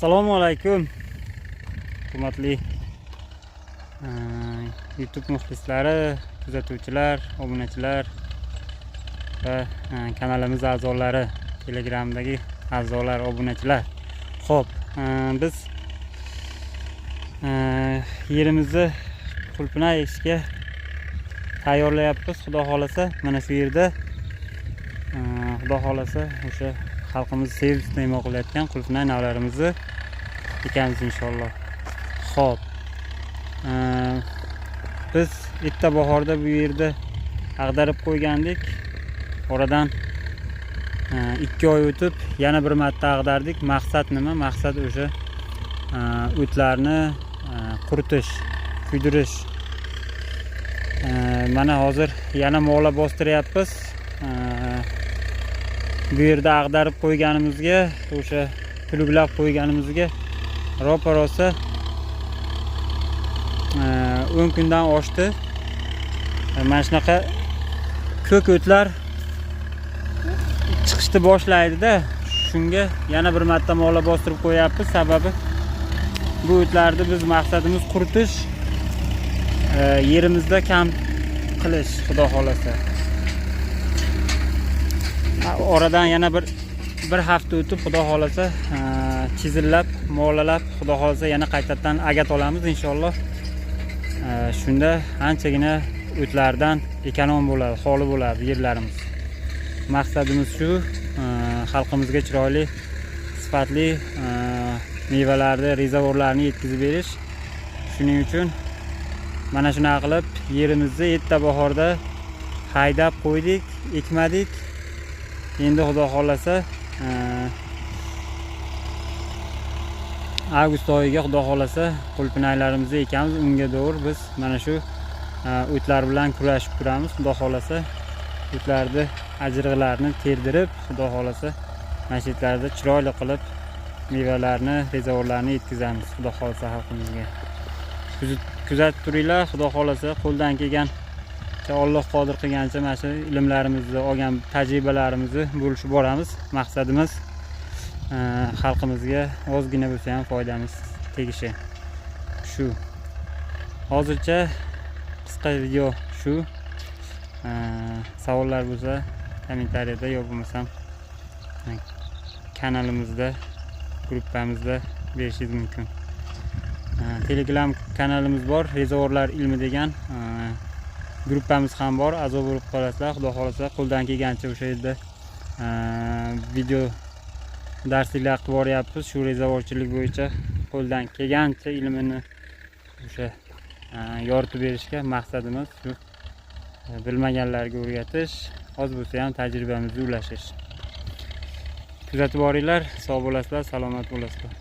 Assalomu alaykum. Hurmatli YouTube muxlislari, kuzatuvchilar, obunachilar va kanalimiz a'zolari, Telegramdagi a'zolar, obunachilar. Xo'p, biz yerimizni qulpnay ekishga tayyorlayapmiz. Xudo xolasa, mana shu yerda xudo xolasa o'sha xalqimiz sevib iste'mol qilayotgan qulpnay navlarimizni ekamiz inshaalloh. Xo'p, biz erta bahorda bu yerda ag'darib qo'ygandik. Oradan 2 oy o'tib yana bir marta ag'dardik. Maqsad nima? Maqsad o'sha o'tlarni quritish, kuydirish. Mana hozir yana mola bostiryapmiz. Bu yerda ag'darib qo'yganimizga, o'sha pluglab qo'yganimizga ro'parosa 10 kundan oshdi. Mana shunaqa ko'k o'tlar chiqishni boshlaydi-da. Shunga yana bir marta mola bostirib qo'yapmiz. Sababi bu o'tlarni biz maqsadimiz quritish, yerimizda kam qilish, xudo xolasa. Oradan yana bir hafta o'tib, xudo xolasa chizillab, molalab, xudo xolasa yana qaytadan agat olamiz inshaalloh. Shunda anchagina o'tlardan ekonom bo'ladi, xoli bo'ladi yerlarimiz. Maqsadimiz shu, xalqimizga chiroyli, sifatli mevalarni, rezavorlarni yetkazib berish. Shuning uchun mana shunaqa qilib yerimizni erta bahorda haydab qo'ydik, ekmadik. Endi xudo xolasa avgust oyiga xudo xolasa qulpnaylarimizni ekamiz. Unga doğru biz mana shu o'tlar bilan kurashib turamiz. Xudo xolasa o'tlarni, ajirg'larni terdirib, xudo xolasa mashitlarda chiroyli qilib mevalarni, rezavorlarni yetkazamiz. Xudo xolasa xalqimizga. Kuzatib turinglar. Xudo xolasa qo'ldan kelgan Alloh qodir qilgancha mana shu ilmlarimizni, olgan tajribalarimizni bo'lishib boramiz. Maqsadimiz xalqimizga ozgina bo'lsa ham foydamiz tegishi. Shu. Hozircha qisqa video shu. Savollar bo'lsa kommentariyada yo bo'lmasam kanalimizda, gruppamizda berishingiz mumkin. Telegram kanalimiz bor, Rezavorlar ilmi degan. Gruppamiz ham bor, a'zo bo'lib qolasizlar. Xudo xolasa qo'ldan kelgancha o'sha yerda video darsliklar qilib boryapmiz. Shu rezavorchilik bo'yicha qo'ldan kelgancha ilmini o'sha yoritib berishga maqsadimiz shu. Bilmaganlarga o'rgatish, oz bo'lsa ham tajribamizni ulashish. Kuzatib boringlar, sog' bo'lasizlar, salomat bo'lasizlar.